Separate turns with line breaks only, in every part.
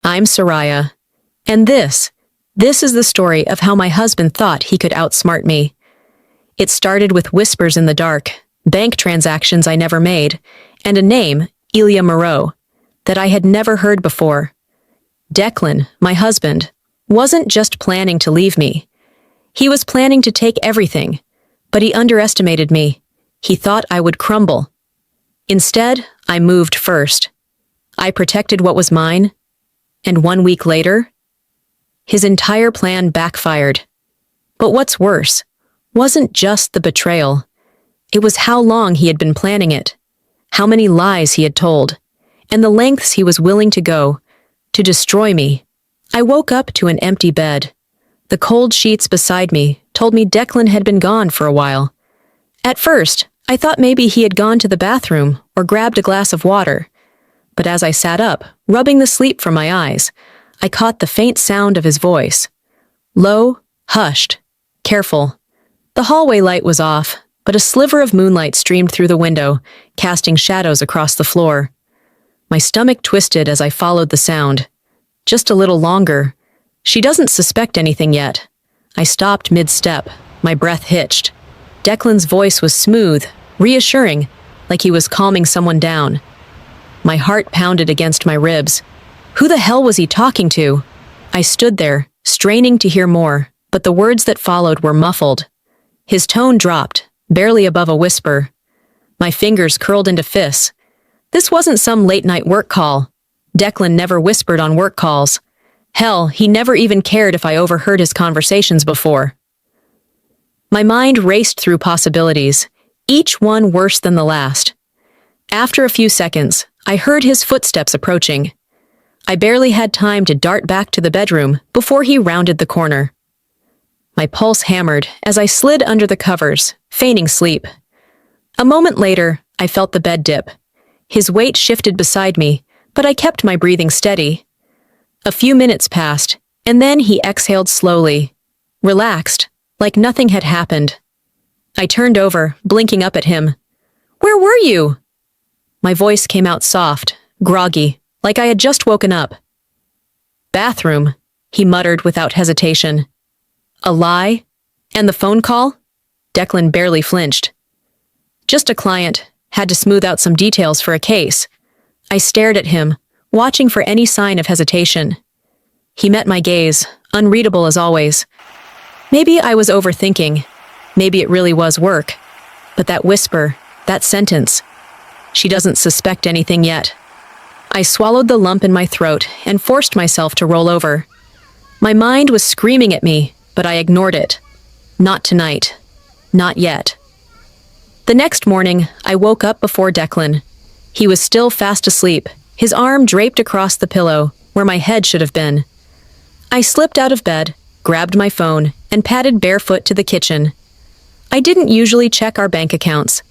I'm Soraya. And this is the story of how my husband thought he could outsmart me. It started with whispers in the dark, bank transactions I never made, and a name, Elia Moreau, that I had never heard before. Declan, my husband, wasn't just planning to leave me. He was planning to take everything, but he underestimated me. He thought I would crumble. Instead, I moved first. I protected what was mine, and 1 week later, his entire plan backfired. But what's worse wasn't just the betrayal. It was how long he had been planning it, how many lies he had told, and the lengths he was willing to go to destroy me. I woke up to an empty bed. The cold sheets beside me told me Declan had been gone for a while. At first, I thought maybe he had gone to the bathroom or grabbed a glass of water. But as I sat up, rubbing the sleep from my eyes, I caught the faint sound of his voice. Low, hushed, careful. The hallway light was off, but a sliver of moonlight streamed through the window, casting shadows across the floor. My stomach twisted as I followed the sound. Just a little longer. She doesn't suspect anything yet. I stopped mid-step, my breath hitched. Declan's voice was smooth, reassuring, like he was calming someone down. My heart pounded against my ribs. Who the hell was he talking to? I stood there, straining to hear more, but the words that followed were muffled. His tone dropped, barely above a whisper. My fingers curled into fists. This wasn't some late-night work call. Declan never whispered on work calls. Hell, he never even cared if I overheard his conversations before. My mind raced through possibilities, each one worse than the last. After a few seconds, I heard his footsteps approaching. I barely had time to dart back to the bedroom before he rounded the corner. My pulse hammered as I slid under the covers, feigning sleep. A moment later, I felt the bed dip. His weight shifted beside me, but I kept my breathing steady. A few minutes passed, and then he exhaled slowly, relaxed, like nothing had happened. I turned over, blinking up at him. "Where were you?" My voice came out soft, groggy, like I had just woken up. "Bathroom," he muttered without hesitation. "A lie? And the phone call?" Declan barely flinched. "Just a client. Had to smooth out some details for a case." I stared at him, watching for any sign of hesitation. He met my gaze, unreadable as always. Maybe I was overthinking. Maybe it really was work. But that whisper, that sentence, she doesn't suspect anything yet. I swallowed the lump in my throat and forced myself to roll over. My mind was screaming at me, but I ignored it. Not tonight. Not yet. The next morning, I woke up before Declan. He was still fast asleep, his arm draped across the pillow, where my head should have been. I slipped out of bed, grabbed my phone, and padded barefoot to the kitchen. I didn't usually check our bank accounts.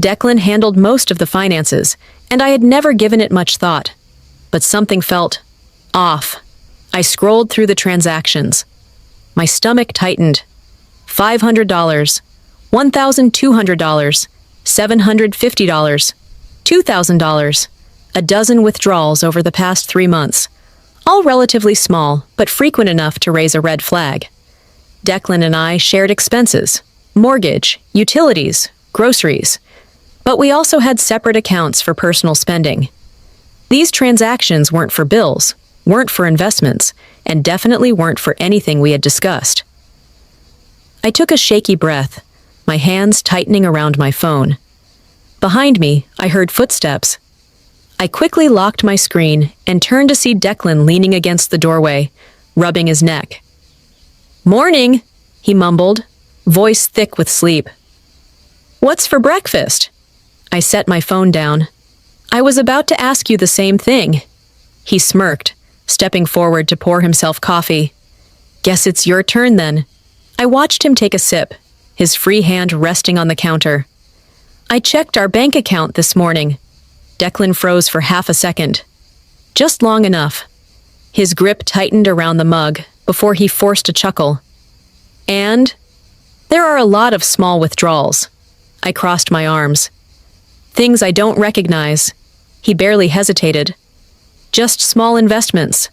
Declan handled most of the finances, and I had never given it much thought. But something felt off. I scrolled through the transactions. My stomach tightened. $500, $1,200, $750, $2,000, a dozen withdrawals over the past 3 months, all relatively small, but frequent enough to raise a red flag. Declan and I shared expenses, mortgage, utilities, groceries, but we also had separate accounts for personal spending. These transactions weren't for bills, weren't for investments, and definitely weren't for anything we had discussed. I took a shaky breath, my hands tightening around my phone. Behind me, I heard footsteps. I quickly locked my screen and turned to see Declan leaning against the doorway, rubbing his neck. "Morning," he mumbled, voice thick with sleep. "What's for breakfast?" I set my phone down. "I was about to ask you the same thing." He smirked, stepping forward to pour himself coffee. "Guess it's your turn then." I watched him take a sip, his free hand resting on the counter. "I checked our bank account this morning." Declan froze for half a second. Just long enough. His grip tightened around the mug before he forced a chuckle. "And? There are a lot of small withdrawals." I crossed my arms. "Things I don't recognize." He barely hesitated. "Just small investments.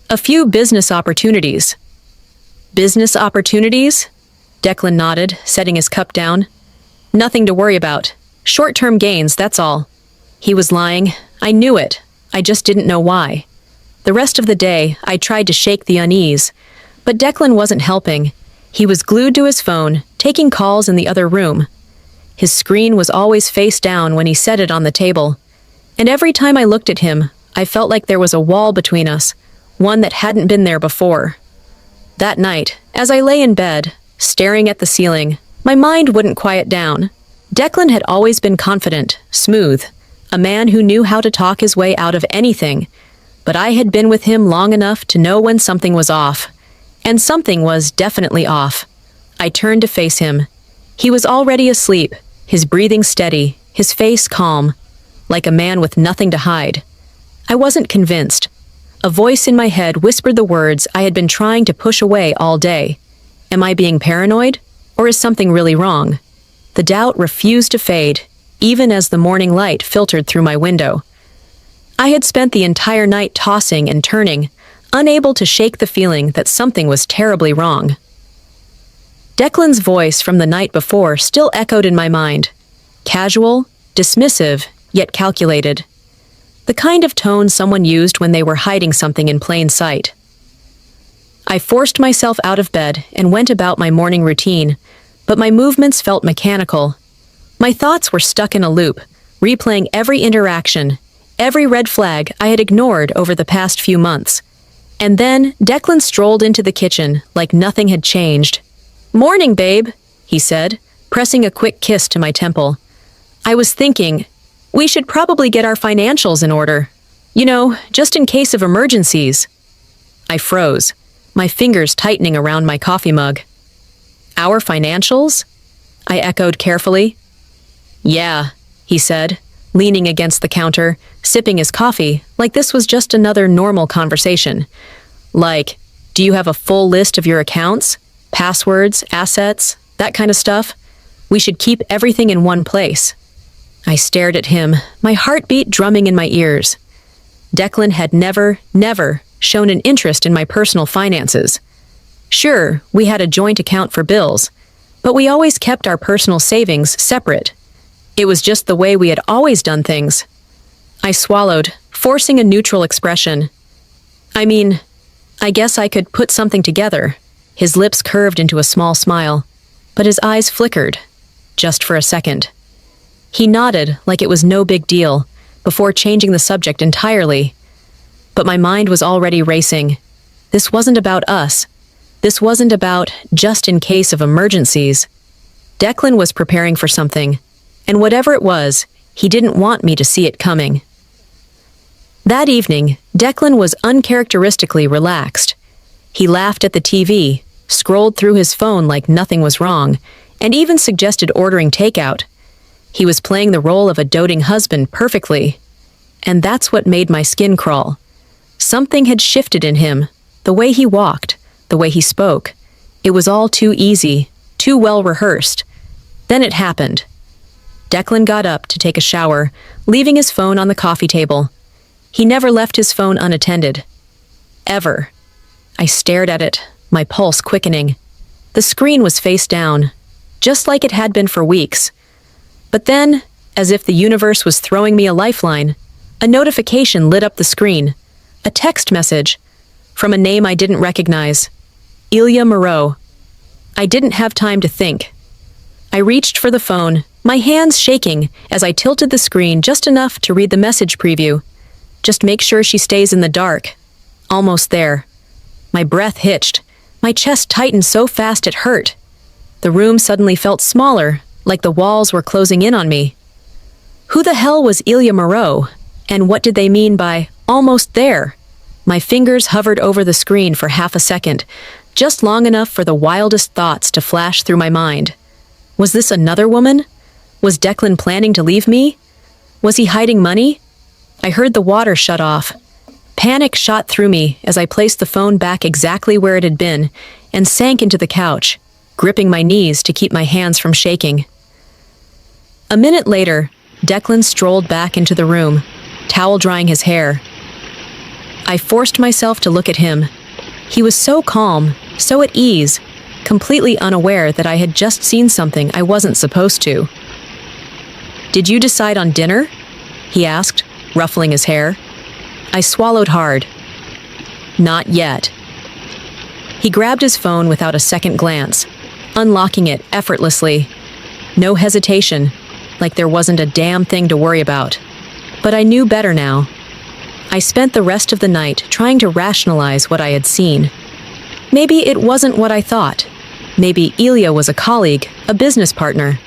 A few business opportunities. Business opportunities? Declan nodded, setting his cup down. Nothing to worry about. Short-term gains, that's all. He was lying. I knew it. I just didn't know why. The rest of the day, I tried to shake the unease. But Declan wasn't helping. He was glued to his phone, taking calls in the other room. His screen was always face down when he set it on the table. And every time I looked at him, I felt like there was a wall between us, one that hadn't been there before. That night, as I lay in bed, staring at the ceiling, my mind wouldn't quiet down. Declan had always been confident, smooth, a man who knew how to talk his way out of anything. But I had been with him long enough to know when something was off. And something was definitely off. I turned to face him. He was already asleep, his breathing steady, his face calm, like a man with nothing to hide. I wasn't convinced. A voice in my head whispered the words I had been trying to push away all day. Am I being paranoid? Or is something really wrong? The doubt refused to fade, even as the morning light filtered through my window. I had spent the entire night tossing and turning, unable to shake the feeling that something was terribly wrong. Declan's voice from the night before still echoed in my mind. Casual, dismissive, yet calculated. The kind of tone someone used when they were hiding something in plain sight. I forced myself out of bed and went about my morning routine, but my movements felt mechanical. My thoughts were stuck in a loop, replaying every interaction, every red flag I had ignored over the past few months. And then Declan strolled into the kitchen like nothing had changed. "Morning, babe," he said, pressing a quick kiss to my temple. I was thinking, we should probably get our financials in order. You know, just in case of emergencies. I froze, my fingers tightening around my coffee mug. Our financials? I echoed carefully. Yeah, he said, leaning against the counter, sipping his coffee like this was just another normal conversation. Like, do you have a full list of your accounts? Passwords, assets, that kind of stuff? We should keep everything in one place. I stared at him, my heartbeat drumming in my ears. Declan had never shown an interest in my personal finances. Sure, we had a joint account for bills, but we always kept our personal savings separate. It was just the way we had always done things. I swallowed, forcing a neutral expression. I guess I could put something together. His lips curved into a small smile, but his eyes flickered, just for a second. He nodded like it was no big deal, before changing the subject entirely. But my mind was already racing. This wasn't about us. This wasn't about just in case of emergencies. Declan was preparing for something, and whatever it was, he didn't want me to see it coming. That evening, Declan was uncharacteristically relaxed. He laughed at the TV, scrolled through his phone like nothing was wrong, and even suggested ordering takeout. He was playing the role of a doting husband perfectly. And that's what made my skin crawl. Something had shifted in him, the way he walked, the way he spoke. It was all too easy, too well rehearsed. Then it happened. Declan got up to take a shower, leaving his phone on the coffee table. He never left his phone unattended. Ever. I stared at it, my pulse quickening. The screen was face down, just like it had been for weeks. But then, as if the universe was throwing me a lifeline, a notification lit up the screen. A text message from a name I didn't recognize. Ilya Moreau. I didn't have time to think. I reached for the phone, my hands shaking as I tilted the screen just enough to read the message preview. Just make sure she stays in the dark. Almost there. My breath hitched. My chest tightened so fast it hurt. The room suddenly felt smaller, like the walls were closing in on me. Who the hell was Ilya Moreau? And what did they mean by almost there? My fingers hovered over the screen for half a second, just long enough for the wildest thoughts to flash through my mind. Was this another woman? Was Declan planning to leave me? Was he hiding money? I heard the water shut off. Panic shot through me as I placed the phone back exactly where it had been and sank into the couch, gripping my knees to keep my hands from shaking. A minute later, Declan strolled back into the room, towel drying his hair. I forced myself to look at him. He was so calm, so at ease, completely unaware that I had just seen something I wasn't supposed to. "Did you decide on dinner?" he asked, ruffling his hair. I swallowed hard. "Not yet." He grabbed his phone without a second glance, unlocking it effortlessly. No hesitation, like there wasn't a damn thing to worry about. But I knew better now. I spent the rest of the night trying to rationalize what I had seen. Maybe it wasn't what I thought. Maybe Ilya was a colleague, a business partner.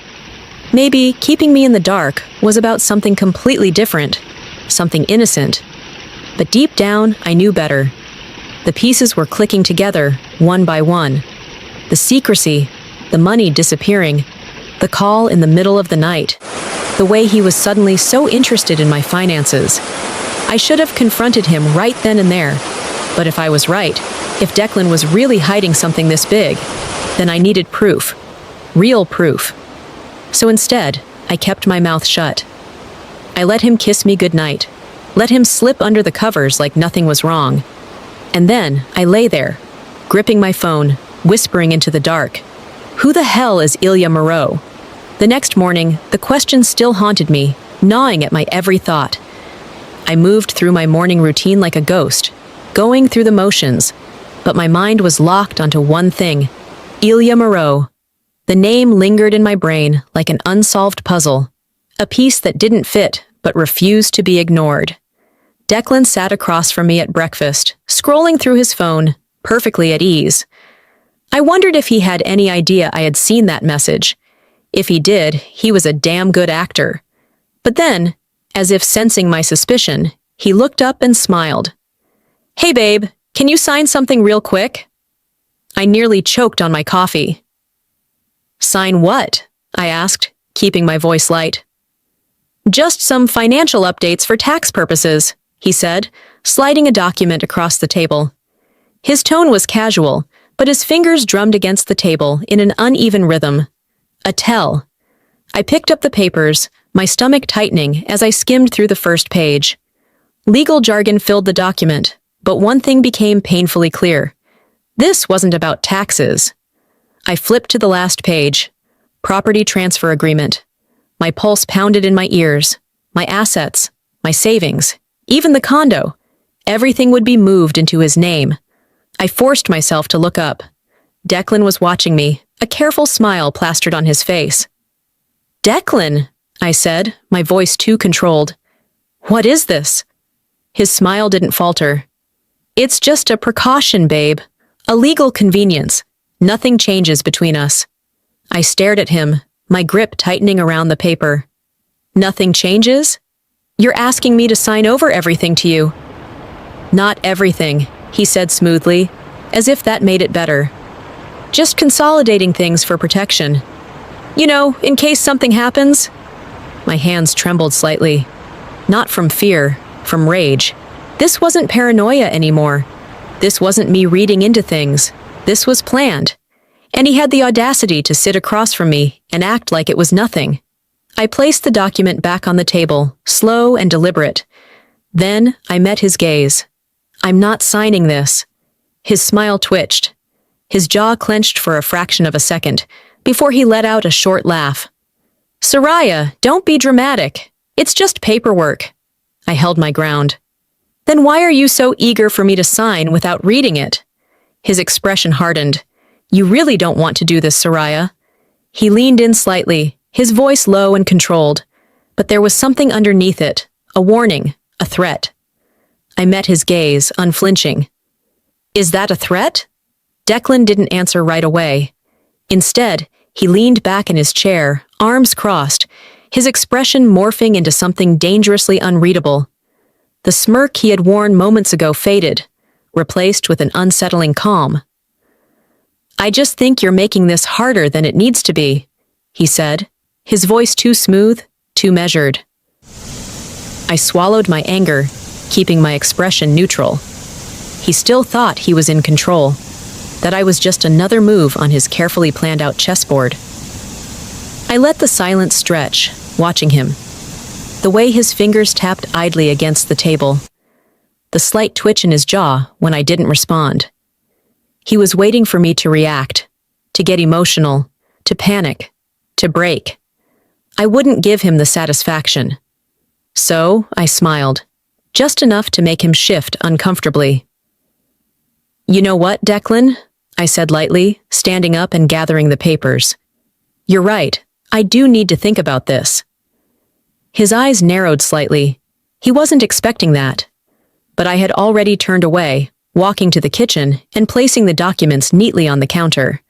Maybe keeping me in the dark was about something completely different, something innocent. But deep down, I knew better. The pieces were clicking together, one by one. The secrecy, the money disappearing, the call in the middle of the night, the way he was suddenly so interested in my finances. I should have confronted him right then and there. But if I was right, if Declan was really hiding something this big, then I needed proof. Real proof. So instead, I kept my mouth shut. I let him kiss me goodnight, let him slip under the covers like nothing was wrong. And then I lay there, gripping my phone, whispering into the dark. Who the hell is Ilya Moreau? The next morning, the question still haunted me, gnawing at my every thought. I moved through my morning routine like a ghost, going through the motions, but my mind was locked onto one thing: Ilya Moreau. The name lingered in my brain like an unsolved puzzle, a piece that didn't fit but refused to be ignored. Declan sat across from me at breakfast, scrolling through his phone, perfectly at ease. I wondered if he had any idea I had seen that message. If he did, he was a damn good actor. But then, as if sensing my suspicion, he looked up and smiled. "Hey babe, can you sign something real quick?" I nearly choked on my coffee. "Sign what?" I asked, keeping my voice light. "Just some financial updates for tax purposes," he said, sliding a document across the table. His tone was casual, but his fingers drummed against the table in an uneven rhythm. A tell. I picked up the papers, my stomach tightening as I skimmed through the first page. Legal jargon filled the document, but one thing became painfully clear. This wasn't about taxes. I flipped to the last page. Property transfer agreement. My pulse pounded in my ears. My assets, my savings, even the condo. Everything would be moved into his name. I forced myself to look up. Declan was watching me, a careful smile plastered on his face. "Declan," I said, my voice too controlled. "What is this?" His smile didn't falter. "It's just a precaution, babe. A legal convenience. Nothing changes between us." I stared at him, my grip tightening around the paper. "Nothing changes? You're asking me to sign over everything to you." "Not everything," he said smoothly, as if that made it better. "Just consolidating things for protection. You know, in case something happens." My hands trembled slightly. Not from fear, from rage. This wasn't paranoia anymore. This wasn't me reading into things. This was planned. And he had the audacity to sit across from me and act like it was nothing. I placed the document back on the table, slow and deliberate. Then I met his gaze. "I'm not signing this." His smile twitched. His jaw clenched for a fraction of a second, before he let out a short laugh. "Soraya, don't be dramatic. It's just paperwork." I held my ground. "Then why are you so eager for me to sign without reading it?" His expression hardened. "You really don't want to do this, Soraya." He leaned in slightly, his voice low and controlled, but there was something underneath it, a warning, a threat. I met his gaze, unflinching. "Is that a threat?" Declan didn't answer right away. Instead, he leaned back in his chair, arms crossed, his expression morphing into something dangerously unreadable. The smirk he had worn moments ago faded, replaced with an unsettling calm. "I just think you're making this harder than it needs to be," he said, his voice too smooth, too measured. I swallowed my anger, keeping my expression neutral. He still thought he was in control, that I was just another move on his carefully planned out chessboard. I let the silence stretch, watching him. The way his fingers tapped idly against the table. the slight twitch in his jaw when I didn't respond. He was waiting for me to react, to get emotional, to panic, to break. I wouldn't give him the satisfaction. So I smiled, just enough to make him shift uncomfortably. "You know what, Declan?" I said lightly, standing up and gathering the papers. "You're right, I do need to think about this." His eyes narrowed slightly. He wasn't expecting that. But I had already turned away, walking to the kitchen and placing the documents neatly on the counter.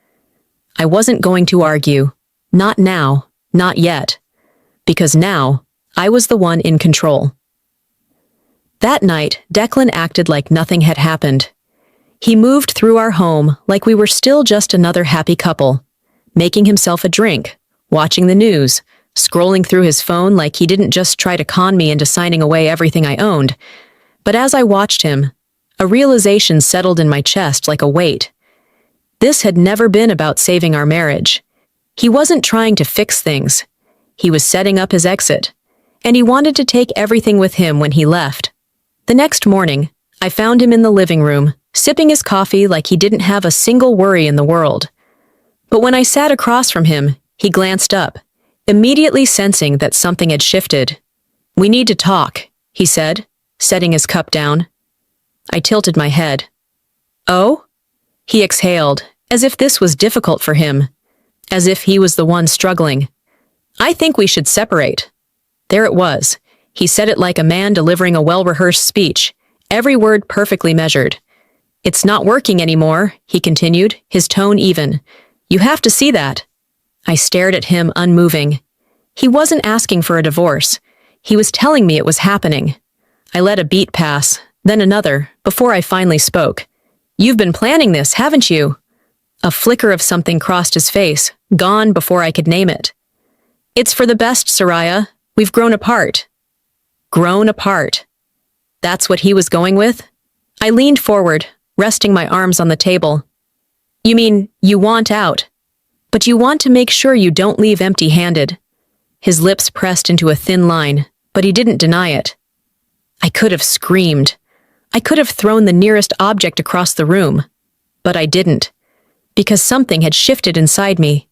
I wasn't going to argue. Not now, not yet. Because now, I was the one in control. That night, Declan acted like nothing had happened. He moved through our home like we were still just another happy couple, making himself a drink, watching the news, scrolling through his phone like he didn't just try to con me into signing away everything I owned. But as I watched him, a realization settled in my chest like a weight. This had never been about saving our marriage. He wasn't trying to fix things. He was setting up his exit, and he wanted to take everything with him when he left. The next morning, I found him in the living room, sipping his coffee like he didn't have a single worry in the world. But when I sat across from him, he glanced up, immediately sensing that something had shifted. "We need to talk," he said, setting his cup down. I tilted my head. "Oh?" He exhaled, as if this was difficult for him, as if he was the one struggling. "I think we should separate." There it was. He said it like a man delivering a well-rehearsed speech, every word perfectly measured. "It's not working anymore," he continued, his tone even. "You have to see that." I stared at him, unmoving. He wasn't asking for a divorce. He was telling me it was happening. I let a beat pass, then another, before I finally spoke. "You've been planning this, haven't you?" A flicker of something crossed his face, gone before I could name it. "It's for the best, Soraya. We've grown apart." Grown apart. That's what he was going with? I leaned forward, resting my arms on the table. "You mean, you want out? But you want to make sure you don't leave empty-handed." His lips pressed into a thin line, but he didn't deny it. I could have screamed. I could have thrown the nearest object across the room. But I didn't, because something had shifted inside me.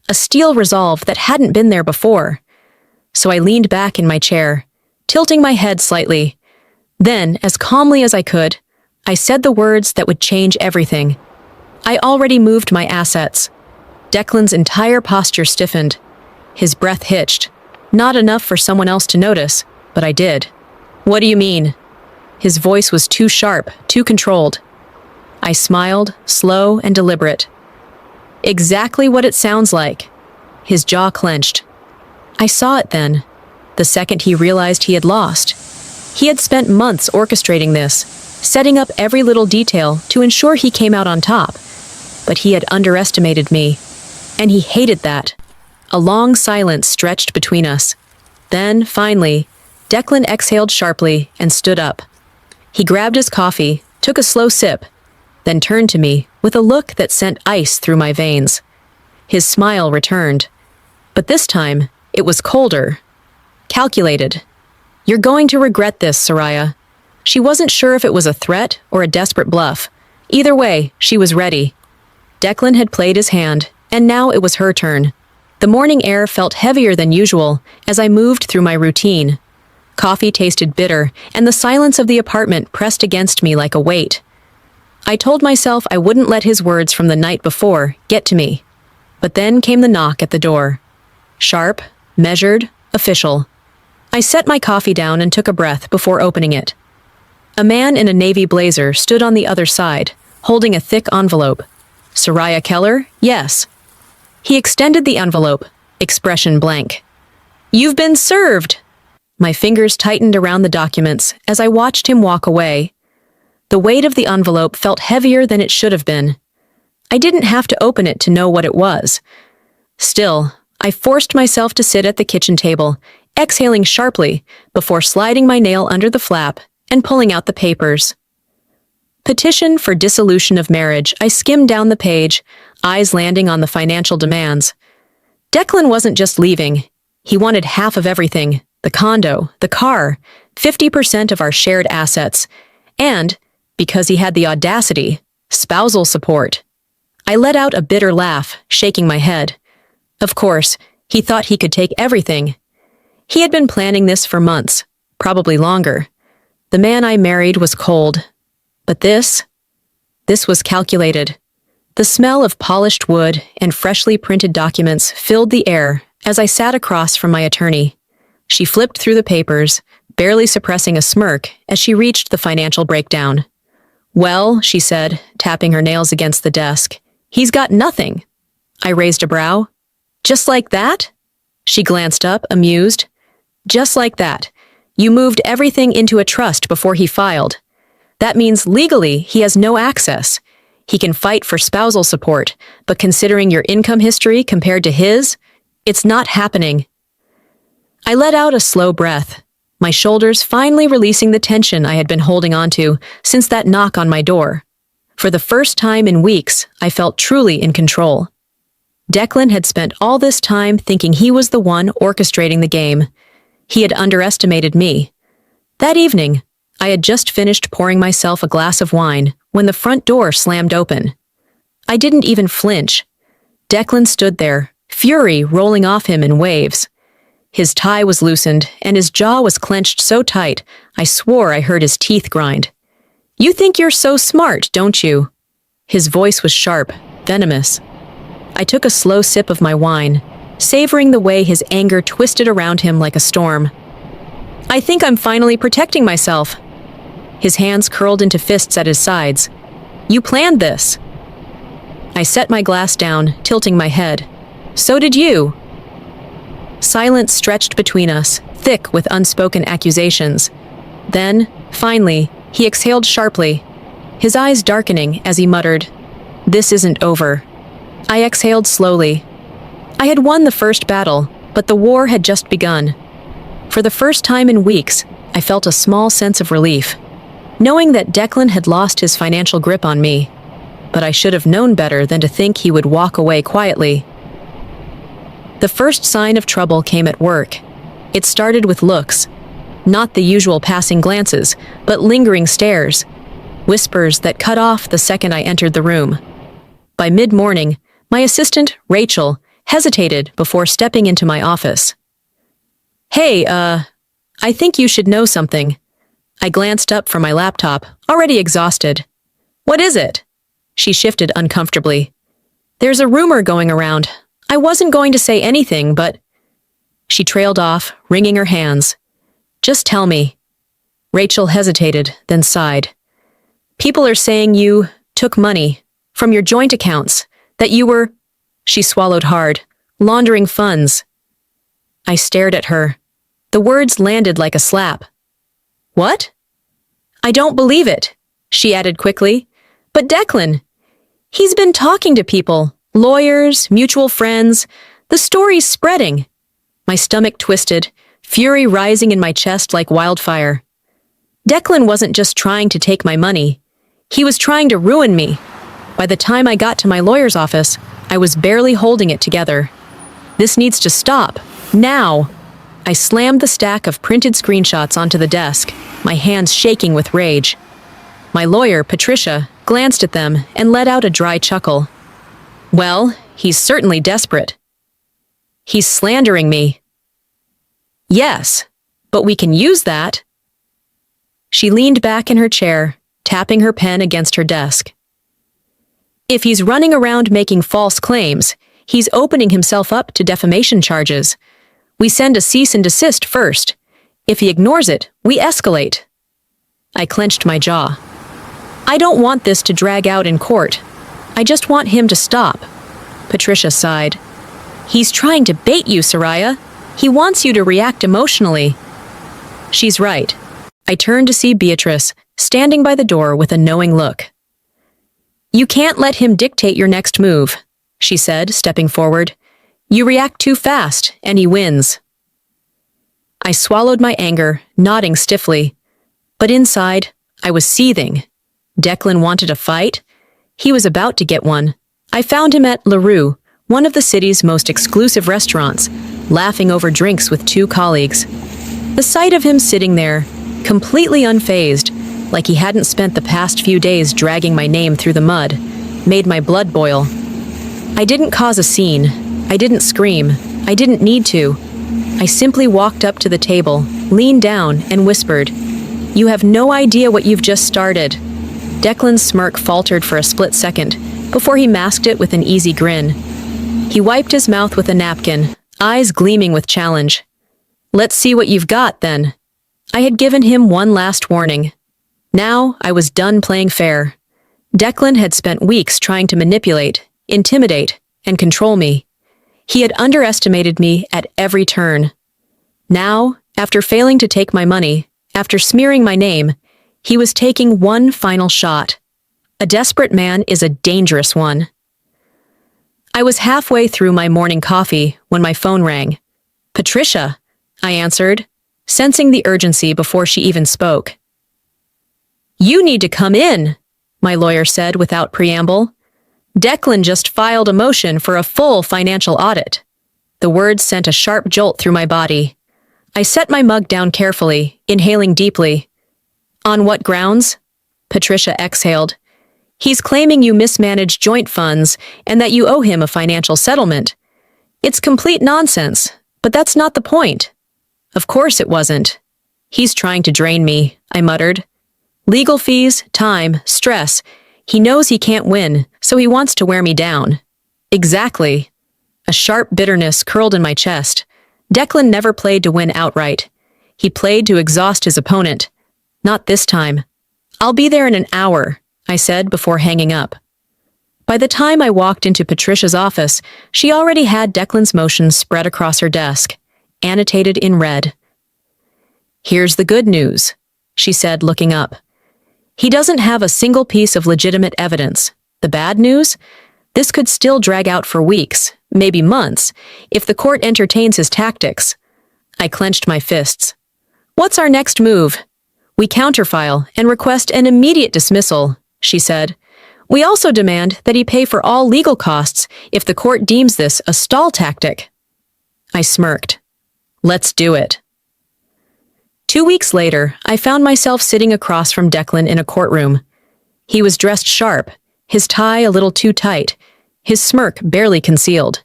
A steel resolve that hadn't been there before. So I leaned back in my chair, tilting my head slightly. Then, as calmly as I could, I said the words that would change everything. I already moved my assets. Declan's entire posture stiffened. His breath hitched. Not enough for someone else to notice, but I did. "What do you mean?" His voice was too sharp, too controlled. I smiled, slow and deliberate. "Exactly what it sounds like." His jaw clenched. I saw it then, the second he realized he had lost. He had spent months orchestrating this, setting up every little detail to ensure he came out on top. But he had underestimated me, and he hated that. A long silence stretched between us. Then, finally, Declan exhaled sharply and stood up. He grabbed his coffee, took a slow sip, then turned to me with a look that sent ice through my veins. His smile returned, but this time it was colder, calculated. "You're going to regret this, Soraya." She wasn't sure if it was a threat or a desperate bluff. Either way, she was ready. Declan had played his hand, and now it was her turn. The morning air felt heavier than usual as I moved through my routine. Coffee tasted bitter, and the silence of the apartment pressed against me like a weight. I told myself I wouldn't let his words from the night before get to me. But then came the knock at the door. Sharp, measured, official. I set my coffee down and took a breath before opening it. A man in a navy blazer stood on the other side, holding a thick envelope. "Sah Keller? Yes." He extended the envelope, expression blank. "You've been served!" My fingers tightened around the documents as I watched him walk away. The weight of the envelope felt heavier than it should have been. I didn't have to open it to know what it was. Still, I forced myself to sit at the kitchen table, exhaling sharply before sliding my nail under the flap and pulling out the papers. Petition for dissolution of marriage. I skimmed down the page, eyes landing on the financial demands. Declan wasn't just leaving. He wanted half of everything, the condo, the car, 50% of our shared assets, And, because he had the audacity, spousal support. I let out a bitter laugh, shaking my head. Of course, he thought he could take everything. He had been planning this for months, probably longer. The man I married was cold. But this was calculated. The smell of polished wood and freshly printed documents filled the air as I sat across from my attorney. She flipped through the papers, barely suppressing a smirk as she reached the financial breakdown. "Well," she said, tapping her nails against the desk, "he's got nothing." I raised a brow. "Just like that?" She glanced up, amused. "Just like that. You moved everything into a trust before he filed. That means legally he has no access. He can fight for spousal support, but considering your income history compared to his, it's not happening." I let out a slow breath, my shoulders finally releasing the tension I had been holding onto since that knock on my door. For the first time in weeks, I felt truly in control. Declan had spent all this time thinking he was the one orchestrating the game. He had underestimated me. That evening, I had just finished pouring myself a glass of wine when the front door slammed open. I didn't even flinch. Declan stood there, fury rolling off him in waves. His tie was loosened, and his jaw was clenched so tight, I swore I heard his teeth grind. "You think you're so smart, don't you?" His voice was sharp, venomous. I took a slow sip of my wine, savoring the way his anger twisted around him like a storm. "I think I'm finally protecting myself." His hands curled into fists at his sides. "You planned this." I set my glass down, tilting my head. "So did you." Silence stretched between us, thick with unspoken accusations. Then, finally, he exhaled sharply, his eyes darkening as he muttered, "This isn't over." I exhaled slowly. I had won the first battle, but the war had just begun. For the first time in weeks, I felt a small sense of relief, knowing that Declan had lost his financial grip on me. But I should have known better than to think he would walk away quietly. The first sign of trouble came at work. It started with looks. Not the usual passing glances, but lingering stares. Whispers that cut off the second I entered the room. By mid-morning, my assistant, Rachel, hesitated before stepping into my office. "Hey, I think you should know something." I glanced up from my laptop, already exhausted. "What is it?" She shifted uncomfortably. "There's a rumor going around. I wasn't going to say anything, but—" She trailed off, wringing her hands. "Just tell me." Rachel hesitated, then sighed. "People are saying you took money from your joint accounts, that you were—" She swallowed hard, "laundering funds." I stared at her. The words landed like a slap. "What?" "I don't believe it," she added quickly. "But Declan, he's been talking to people, lawyers, mutual friends. The story's spreading." My stomach twisted, fury rising in my chest like wildfire. Declan wasn't just trying to take my money. He was trying to ruin me. By the time I got to my lawyer's office, I was barely holding it together. "This needs to stop. Now." I slammed the stack of printed screenshots onto the desk, my hands shaking with rage. My lawyer, Patricia, glanced at them and let out a dry chuckle. "Well, he's certainly desperate." "He's slandering me." "Yes, but we can use that." She leaned back in her chair, tapping her pen against her desk. "If he's running around making false claims, he's opening himself up to defamation charges. We send a cease and desist first. If he ignores it, we escalate." I clenched my jaw. "I don't want this to drag out in court. I just want him to stop." Patricia sighed. "He's trying to bait you, Soraya. He wants you to react emotionally." She's right. I turned to see Beatrice, standing by the door with a knowing look. "You can't let him dictate your next move," she said, stepping forward. "You react too fast, and he wins." I swallowed my anger, nodding stiffly. But inside, I was seething. Declan wanted a fight. He was about to get one. I found him at La Rue, one of the city's most exclusive restaurants, laughing over drinks with two colleagues. The sight of him sitting there, completely unfazed, like he hadn't spent the past few days dragging my name through the mud, made my blood boil. I didn't cause a scene. I didn't scream. I didn't need to. I simply walked up to the table, leaned down, and whispered, "You have no idea what you've just started." Declan's smirk faltered for a split second, before he masked it with an easy grin. He wiped his mouth with a napkin, eyes gleaming with challenge. "Let's see what you've got, then." I had given him one last warning. Now I was done playing fair. Declan had spent weeks trying to manipulate, intimidate, and control me. He had underestimated me at every turn. Now, after failing to take my money, after smearing my name, he was taking one final shot. A desperate man is a dangerous one. I was halfway through my morning coffee when my phone rang. "Patricia," I answered, sensing the urgency before she even spoke. "You need to come in," my lawyer said without preamble. "Declan just filed a motion for a full financial audit." The words sent a sharp jolt through my body. I set my mug down carefully, inhaling deeply. "On what grounds?" Patricia exhaled. "He's claiming you mismanaged joint funds and that you owe him a financial settlement. It's complete nonsense, but that's not the point." "Of course it wasn't. He's trying to drain me," I muttered. "Legal fees, time, stress. He knows he can't win, so he wants to wear me down." "Exactly." A sharp bitterness curled in my chest. Declan never played to win outright. He played to exhaust his opponent. Not this time. "I'll be there in an hour," I said before hanging up. By the time I walked into Patricia's office, she already had Declan's motions spread across her desk, annotated in red. "Here's the good news," she said, looking up. "He doesn't have a single piece of legitimate evidence. The bad news? This could still drag out for weeks, maybe months, if the court entertains his tactics." I clenched my fists. "What's our next move?" "We counterfile and request an immediate dismissal," she said. "We also demand that he pay for all legal costs if the court deems this a stall tactic." I smirked. "Let's do it." 2 weeks later, I found myself sitting across from Declan in a courtroom. He was dressed sharp, his tie a little too tight, his smirk barely concealed.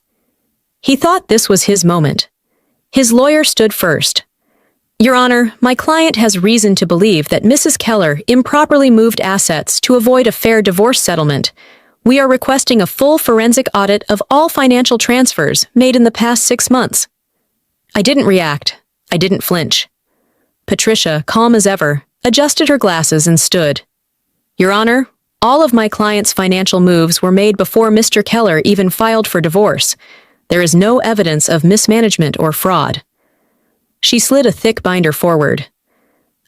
He thought this was his moment. His lawyer stood first. "Your Honor, my client has reason to believe that Mrs. Keller improperly moved assets to avoid a fair divorce settlement. We are requesting a full forensic audit of all financial transfers made in the past 6 months." I didn't react. I didn't flinch. Patricia, calm as ever, adjusted her glasses and stood. "Your Honor, all of my client's financial moves were made before Mr. Keller even filed for divorce. There is no evidence of mismanagement or fraud." She slid a thick binder forward.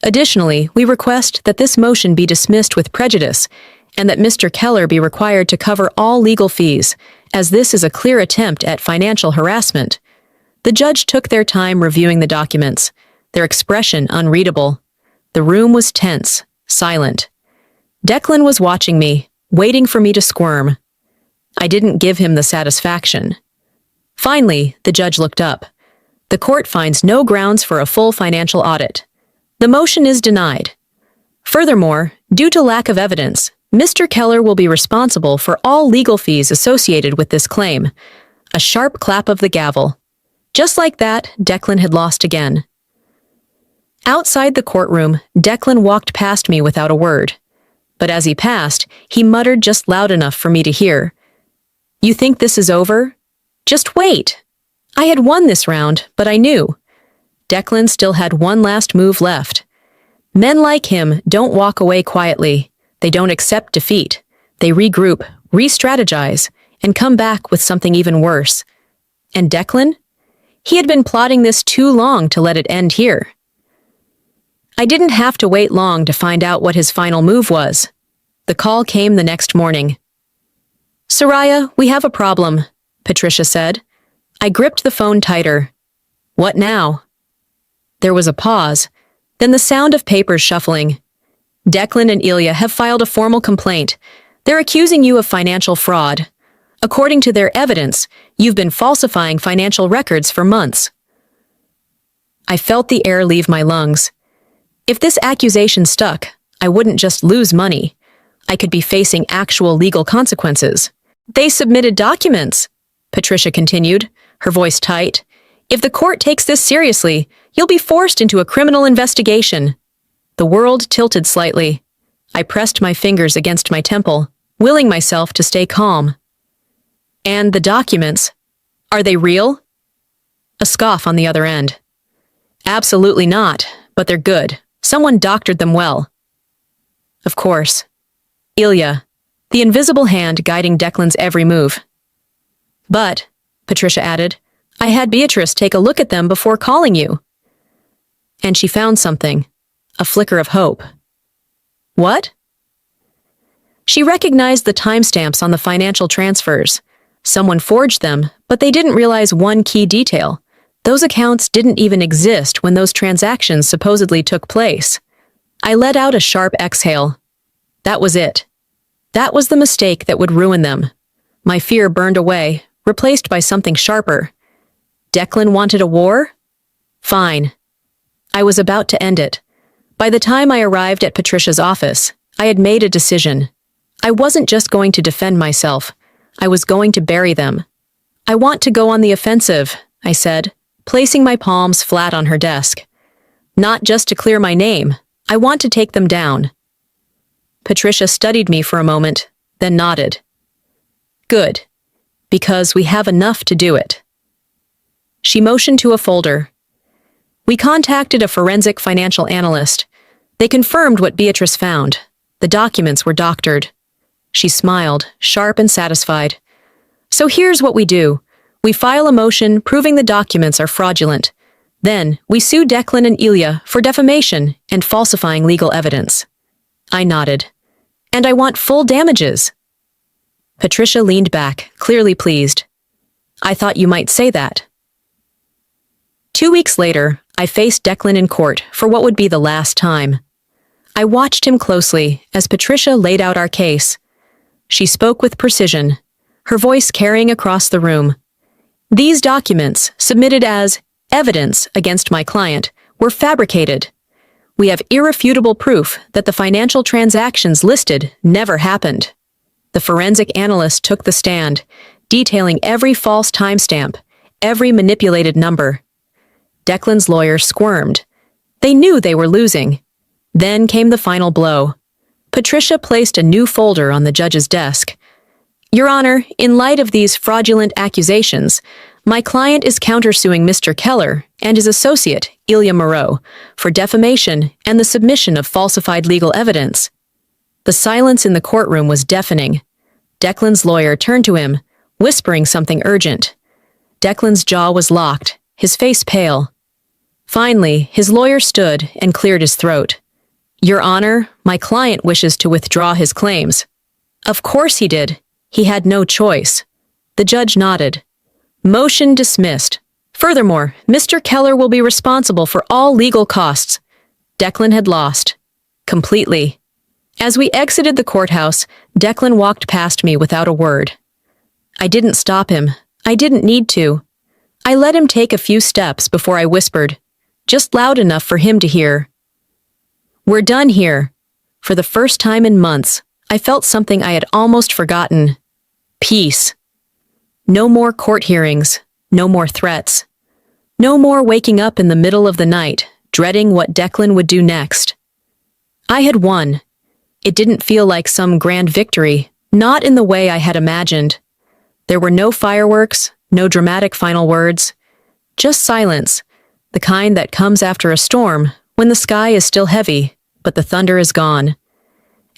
"Additionally, we request that this motion be dismissed with prejudice and that Mr. Keller be required to cover all legal fees, as this is a clear attempt at financial harassment." The judge took their time reviewing the documents, their expression unreadable. The room was tense, silent. Declan was watching me, waiting for me to squirm. I didn't give him the satisfaction. Finally, the judge looked up. "The court finds no grounds for a full financial audit. The motion is denied. Furthermore, due to lack of evidence, Mr. Keller will be responsible for all legal fees associated with this claim." A sharp clap of the gavel. Just like that, Declan had lost again. Outside the courtroom, Declan walked past me without a word. But as he passed, he muttered just loud enough for me to hear. "You think this is over? Just wait." I had won this round, but I knew. Declan still had one last move left. Men like him don't walk away quietly. They don't accept defeat. They regroup, re-strategize, and come back with something even worse. And Declan? He had been plotting this too long to let it end here. I didn't have to wait long to find out what his final move was. The call came the next morning. "Soraya, we have a problem," Patricia said. I gripped the phone tighter. "What now?" There was a pause, then the sound of papers shuffling. "Declan and Ilya have filed a formal complaint. They're accusing you of financial fraud. According to their evidence, you've been falsifying financial records for months." I felt the air leave my lungs. If this accusation stuck, I wouldn't just lose money. I could be facing actual legal consequences. They submitted documents, Patricia continued, her voice tight. If the court takes this seriously, you'll be forced into a criminal investigation. The world tilted slightly. I pressed my fingers against my temple, willing myself to stay calm. And the documents, are they real? A scoff on the other end. Absolutely not, but they're good. Someone doctored them well. Of course. Ilya, the invisible hand guiding Declan's every move. But, Patricia added, I had Beatrice take a look at them before calling you. And she found something, a flicker of hope. What? She recognized the timestamps on the financial transfers. Someone forged them, but they didn't realize one key detail. Those accounts didn't even exist when those transactions supposedly took place. I let out a sharp exhale. That was it. That was the mistake that would ruin them. My fear burned away, replaced by something sharper. Declan wanted a war? Fine. I was about to end it. By the time I arrived at Patricia's office, I had made a decision. I wasn't just going to defend myself. I was going to bury them. I want to go on the offensive, I said, placing my palms flat on her desk. Not just to clear my name. I want to take them down. Patricia studied me for a moment, then nodded. Good. Because we have enough to do it. She motioned to a folder. We contacted a forensic financial analyst. They confirmed what Beatrice found. The documents were doctored. She smiled, sharp and satisfied. So here's what we do. We file a motion proving the documents are fraudulent. Then, we sue Declan and Ilya for defamation and falsifying legal evidence. I nodded. And I want full damages. Patricia leaned back, clearly pleased. I thought you might say that. 2 weeks later, I faced Declan in court for what would be the last time. I watched him closely as Patricia laid out our case. She spoke with precision, her voice carrying across the room. These documents, submitted as evidence against my client, were fabricated. We have irrefutable proof that the financial transactions listed never happened. The forensic analyst took the stand, detailing every false timestamp, every manipulated number. Declan's lawyer squirmed. They knew they were losing. Then came the final blow. Patricia placed a new folder on the judge's desk. Your Honor, in light of these fraudulent accusations, my client is countersuing Mr. Keller and his associate, Ilya Moreau, for defamation and the submission of falsified legal evidence. The silence in the courtroom was deafening. Declan's lawyer turned to him, whispering something urgent. Declan's jaw was locked, his face pale. Finally, his lawyer stood and cleared his throat. Your Honor, my client wishes to withdraw his claims. Of course he did. He had no choice. The judge nodded. Motion dismissed. Furthermore, Mr. Keller will be responsible for all legal costs. Declan had lost. Completely. As we exited the courthouse, Declan walked past me without a word. I didn't stop him. I didn't need to. I let him take a few steps before I whispered, just loud enough for him to hear. We're done here. For the first time in months, I felt something I had almost forgotten. Peace. No more court hearings, no more threats. No more waking up in the middle of the night, dreading what Declan would do next. I had won. It didn't feel like some grand victory, not in the way I had imagined. There were no fireworks, no dramatic final words. Just silence, the kind that comes after a storm when the sky is still heavy, but the thunder is gone.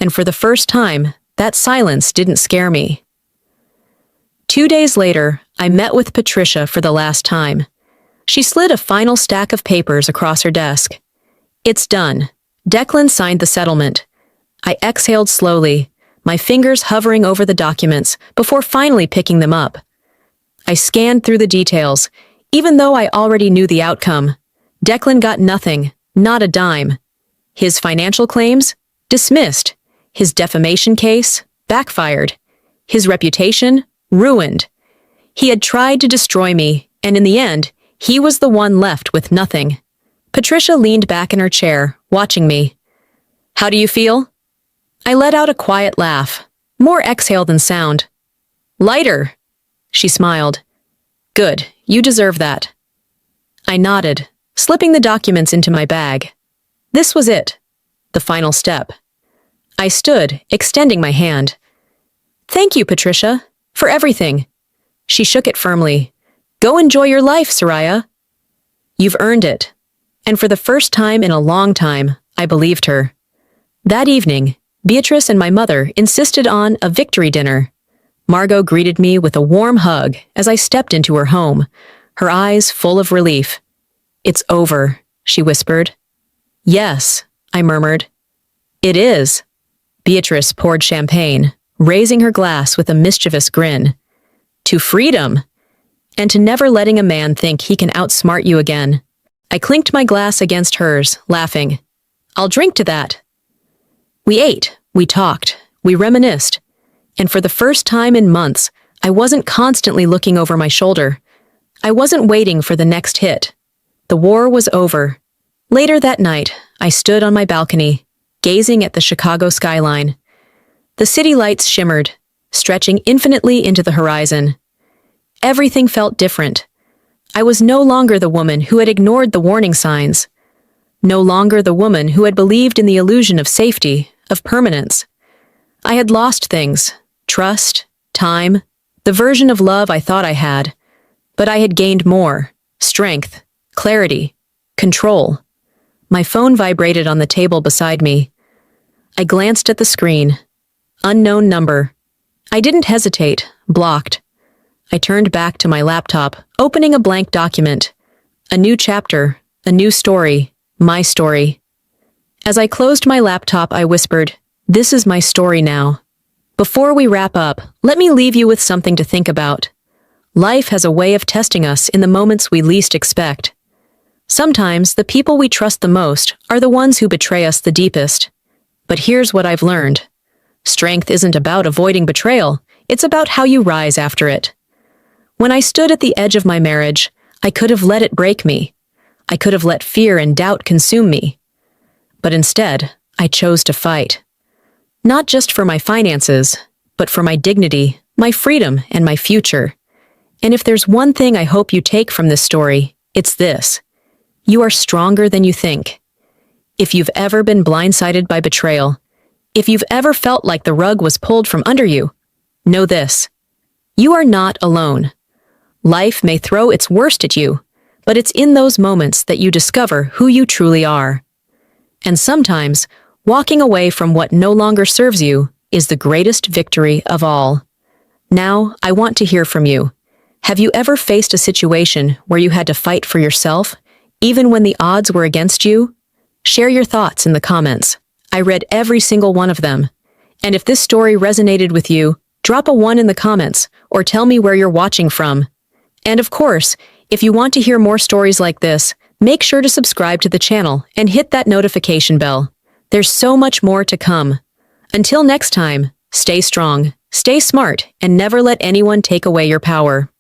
And for the first time, that silence didn't scare me. 2 days later, I met with Patricia for the last time. She slid a final stack of papers across her desk. It's done. Declan signed the settlement. I exhaled slowly, my fingers hovering over the documents before finally picking them up. I scanned through the details, even though I already knew the outcome. Declan got nothing, not a dime. His financial claims? Dismissed. His defamation case? Backfired. His reputation? Ruined. He had tried to destroy me, and in the end, he was the one left with nothing. Patricia leaned back in her chair, watching me. How do you feel? I let out a quiet laugh, more exhale than sound. Lighter, she smiled. Good, you deserve that. I nodded, slipping the documents into my bag. This was it, the final step. I stood, extending my hand. Thank you, Patricia, for everything. She shook it firmly. Go enjoy your life, Soraya. You've earned it. And for the first time in a long time, I believed her. That evening, Beatrice and my mother insisted on a victory dinner. Margot greeted me with a warm hug as I stepped into her home, her eyes full of relief. It's over, she whispered. Yes, I murmured. It is. Beatrice poured champagne, raising her glass with a mischievous grin. To freedom, and to never letting a man think he can outsmart you again. I clinked my glass against hers, laughing. I'll drink to that. We ate, we talked, we reminisced, and for the first time in months, I wasn't constantly looking over my shoulder. I wasn't waiting for the next hit. The war was over. Later that night, I stood on my balcony, gazing at the Chicago skyline. The city lights shimmered, stretching infinitely into the horizon. Everything felt different. I was no longer the woman who had ignored the warning signs. No longer the woman who had believed in the illusion of safety, of permanence. I had lost things, trust, time, the version of love I thought I had. But I had gained more, strength, clarity, control. My phone vibrated on the table beside me. I glanced at the screen. Unknown number. I didn't hesitate, blocked. I turned back to my laptop, opening a blank document. A new chapter, a new story, my story. As I closed my laptop, I whispered, "This is my story now." Before we wrap up, let me leave you with something to think about. Life has a way of testing us in the moments we least expect. Sometimes the people we trust the most are the ones who betray us the deepest. But here's what I've learned. Strength isn't about avoiding betrayal, it's about how you rise after it. When I stood at the edge of my marriage, I could have let it break me. I could have let fear and doubt consume me. But instead, I chose to fight. Not just for my finances, but for my dignity, my freedom, and my future. And if there's one thing I hope you take from this story, it's this. You are stronger than you think. If you've ever been blindsided by betrayal, if you've ever felt like the rug was pulled from under you, know this. You are not alone. Life may throw its worst at you, but it's in those moments that you discover who you truly are. And sometimes, walking away from what no longer serves you is the greatest victory of all. Now, I want to hear from you. Have you ever faced a situation where you had to fight for yourself, even when the odds were against you? Share your thoughts in the comments. I read every single one of them. And if this story resonated with you, drop a 1 in the comments or tell me where you're watching from. And of course, if you want to hear more stories like this, make sure to subscribe to the channel and hit that notification bell. There's so much more to come. Until next time, stay strong, stay smart, and never let anyone take away your power.